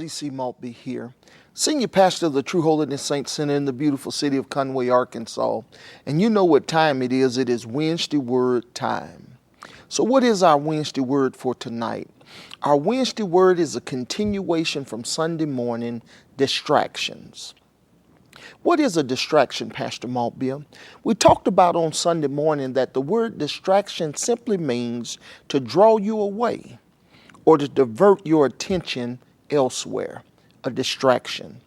Z.C. Maltby here, Senior Pastor of the True Holiness Saints Center in the beautiful city of Conway, Arkansas. And you know what time it is. It is Wednesday Word time. So what is our Wednesday Word for tonight? Our Wednesday Word is a continuation from Sunday morning, distractions. What is a distraction, Pastor Maltby? We talked about on Sunday morning that the word distraction simply means to draw you away or to divert your attention elsewhere, a distraction.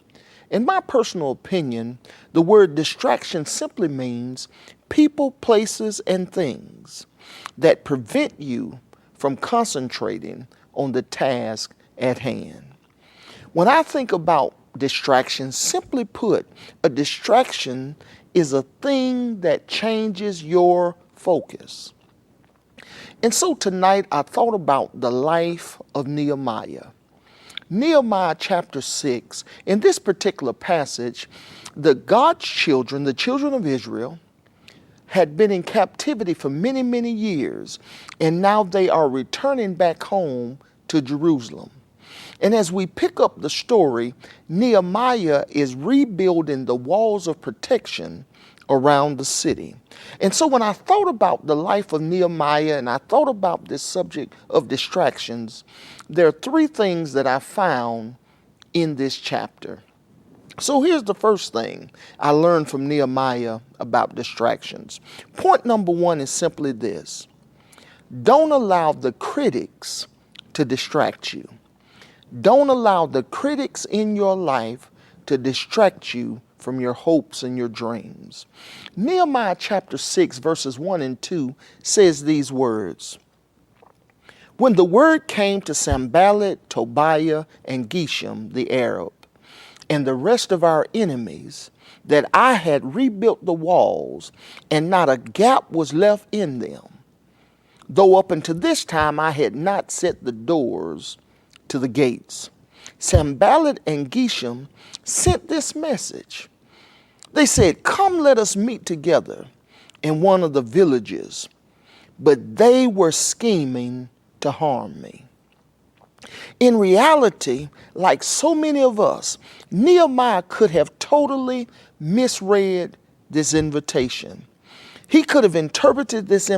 In my personal opinion, the word distraction simply means people, places, and things that prevent you from concentrating on the task at hand. When I think about distraction, simply put, a distraction is a thing that changes your focus. And so tonight I thought about the life of Nehemiah. Nehemiah chapter 6, in this particular passage, God's children, the children of Israel, had been in captivity for many, many years, and now they are returning back home to Jerusalem. And as we pick up the story, Nehemiah is rebuilding the walls of protection around the city. And so when I thought about the life of Nehemiah and I thought about this subject of distractions, there are three things that I found in this chapter. So here's the first thing I learned from Nehemiah about distractions. Point number one is simply this: don't allow the critics to distract you. Don't allow the critics in your life to distract you from your hopes and your dreams. Nehemiah chapter 6 verses 1 and 2 says these words: when the word came to Sanballat, Tobiah, and Geshem the Arab, and the rest of our enemies, that I had rebuilt the walls, and not a gap was left in them, though up until this time I had not set the doors to the gates, Sanballat and Geshem sent this message. They said, "Come, let us meet together in one of the villages." But they were scheming to harm me. In reality, like so many of us, Nehemiah could have totally misread this invitation. He could have interpreted this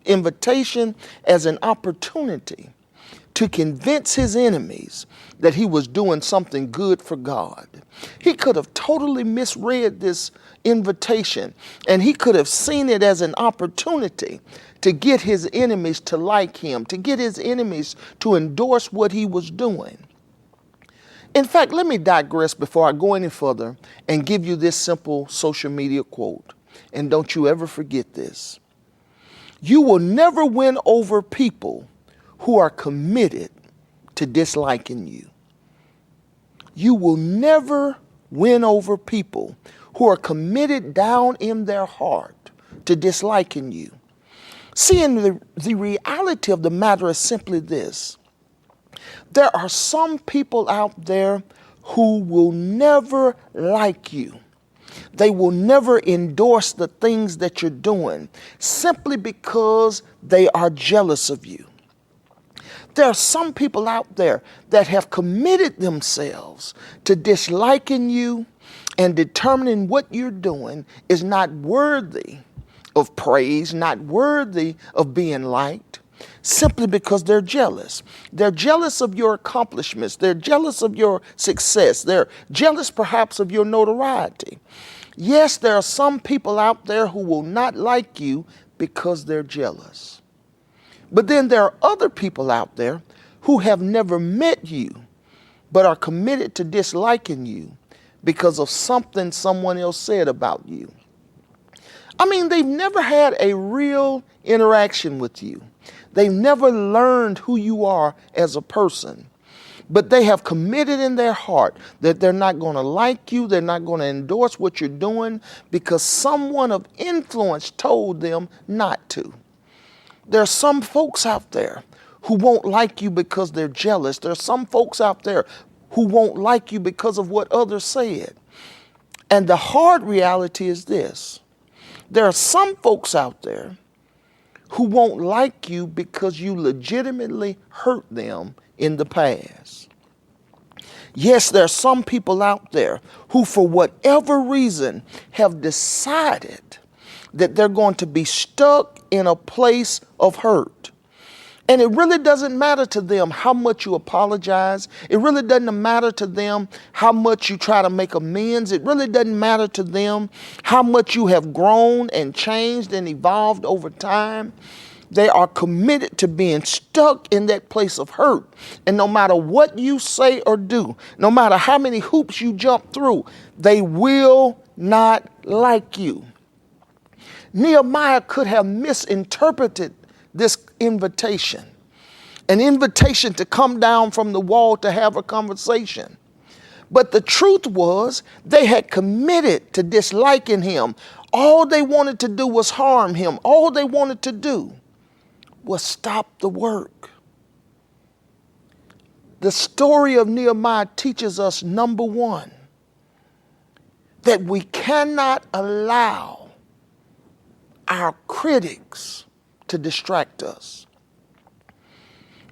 invitation as an opportunity to convince his enemies that he was doing something good for God. He could have totally misread this invitation, and he could have seen it as an opportunity to get his enemies to like him, to get his enemies to endorse what he was doing. In fact, let me digress before I go any further and give you this simple social media quote. And don't you ever forget this: you will never win over people who are committed to disliking you. You will never win over people who are committed down in their heart to disliking you. See, and the reality of the matter is simply this: there are some people out there who will never like you. They will never endorse the things that you're doing simply because they are jealous of you. There are some people out there that have committed themselves to disliking you and determining what you're doing is not worthy of praise, not worthy of being liked, simply because they're jealous. They're jealous of your accomplishments. They're jealous of your success. They're jealous perhaps of your notoriety. Yes, there are some people out there who will not like you because they're jealous. But then there are other people out there who have never met you, but are committed to disliking you because of something someone else said about you. I mean, they've never had a real interaction with you. They've never learned who you are as a person. But they have committed in their heart that they're not going to like you, they're not going to endorse what you're doing because someone of influence told them not to. There are some folks out there who won't like you because they're jealous. There are some folks out there who won't like you because of what others said. And the hard reality is this: there are some folks out there who won't like you because you legitimately hurt them in the past. Yes, there are some people out there who, for whatever reason, have decided that they're going to be stuck in a place of hurt. And it really doesn't matter to them how much you apologize. It really doesn't matter to them how much you try to make amends. It really doesn't matter to them how much you have grown and changed and evolved over time. They are committed to being stuck in that place of hurt. And no matter what you say or do, no matter how many hoops you jump through, they will not like you. Nehemiah could have misinterpreted this invitation, an invitation to come down from the wall to have a conversation. But the truth was they had committed to disliking him. All they wanted to do was harm him. All they wanted to do was stop the work. The story of Nehemiah teaches us, number one, that we cannot allow our critics to distract us.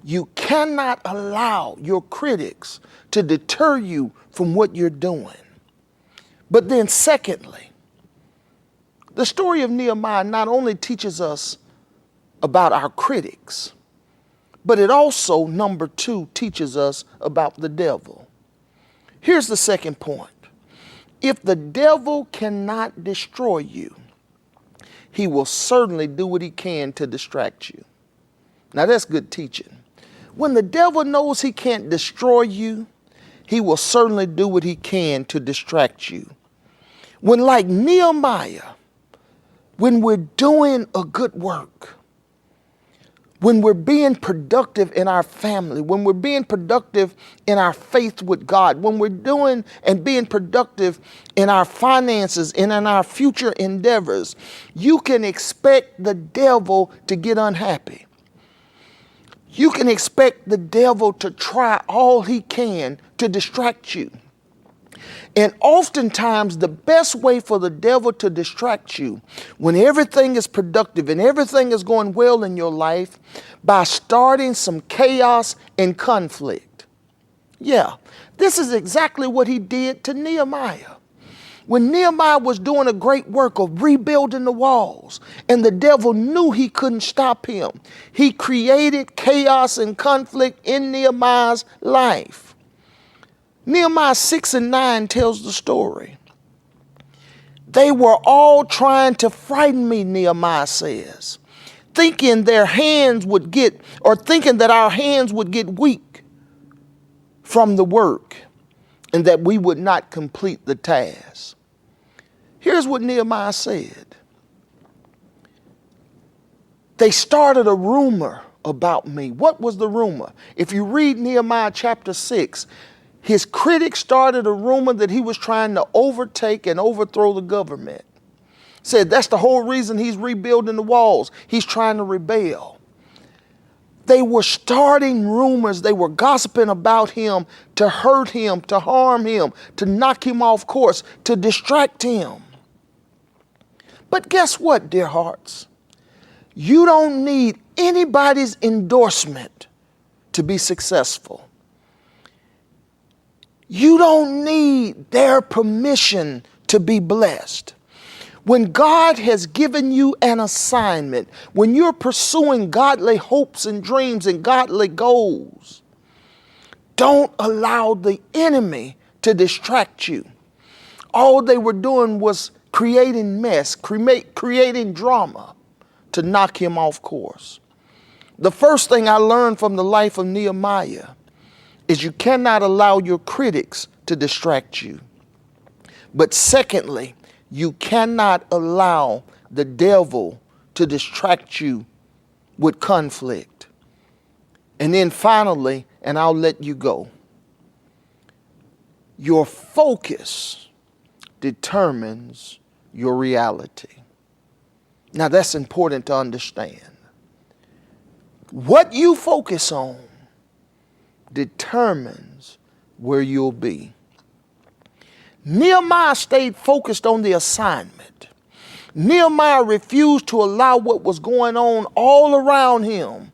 You cannot allow your critics to deter you from what you're doing. But then secondly, the story of Nehemiah not only teaches us about our critics, but it also, number two, teaches us about the devil. Here's the second point. If the devil cannot destroy you, he will certainly do what he can to distract you. Now that's good teaching. When the devil knows he can't destroy you, he will certainly do what he can to distract you. When, like Nehemiah, when we're doing a good work, when we're being productive in our family, when we're being productive in our faith with God, when we're doing and being productive in our finances and in our future endeavors, you can expect the devil to get unhappy. You can expect the devil to try all he can to distract you. And oftentimes, the best way for the devil to distract you when everything is productive and everything is going well in your life, by starting some chaos and conflict. Yeah, this is exactly what he did to Nehemiah. When Nehemiah was doing a great work of rebuilding the walls, and the devil knew he couldn't stop him, he created chaos and conflict in Nehemiah's life. Nehemiah 6 and 9 tells the story. They were all trying to frighten me, Nehemiah says, thinking that our hands would get weak from the work and that we would not complete the task. Here's what Nehemiah said. They started a rumor about me. What was the rumor? If you read Nehemiah chapter 6, his critics started a rumor that he was trying to overtake and overthrow the government. Said that's the whole reason he's rebuilding the walls. He's trying to rebel. They were starting rumors. They were gossiping about him to hurt him, to harm him, to knock him off course, to distract him. But guess what, dear hearts? You don't need anybody's endorsement to be successful. You don't need their permission to be blessed. When God has given you an assignment, when you're pursuing godly hopes and dreams and godly goals, don't allow the enemy to distract you. All they were doing was creating mess, creating drama to knock him off course. The first thing I learned from the life of Nehemiah is you cannot allow your critics to distract you. But secondly, you cannot allow the devil to distract you with conflict. And then finally, and I'll let you go, your focus determines your reality. Now that's important to understand. What you focus on determines where you'll be. Nehemiah stayed focused on the assignment. Nehemiah refused to allow what was going on all around him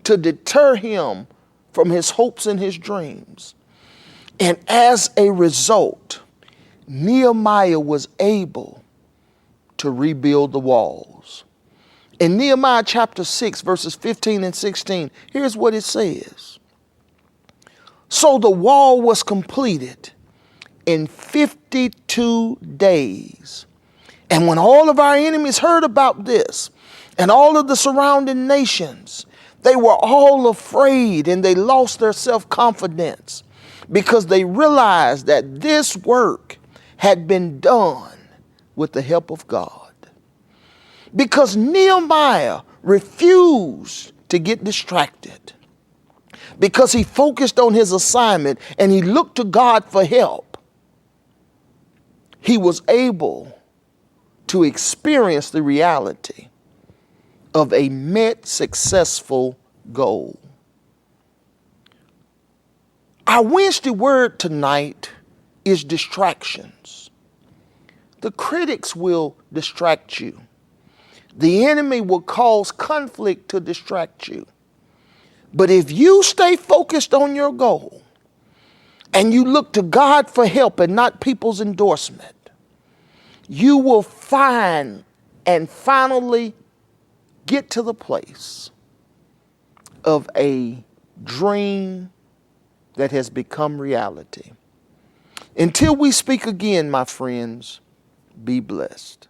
to deter him from his hopes and his dreams. And as a result, Nehemiah was able to rebuild the walls. In Nehemiah chapter 6, verses 15 and 16, here's what it says. So the wall was completed in 52 days. And when all of our enemies heard about this, and all of the surrounding nations, they were all afraid and they lost their self-confidence because they realized that this work had been done with the help of God. Because Nehemiah refused to get distracted, because he focused on his assignment and he looked to God for help, he was able to experience the reality of a met successful goal. Our Wednesday word tonight is distractions. The critics will distract you. The enemy will cause conflict to distract you. But if you stay focused on your goal and you look to God for help and not people's endorsement, you will find and finally get to the place of a dream that has become reality. Until we speak again, my friends, be blessed.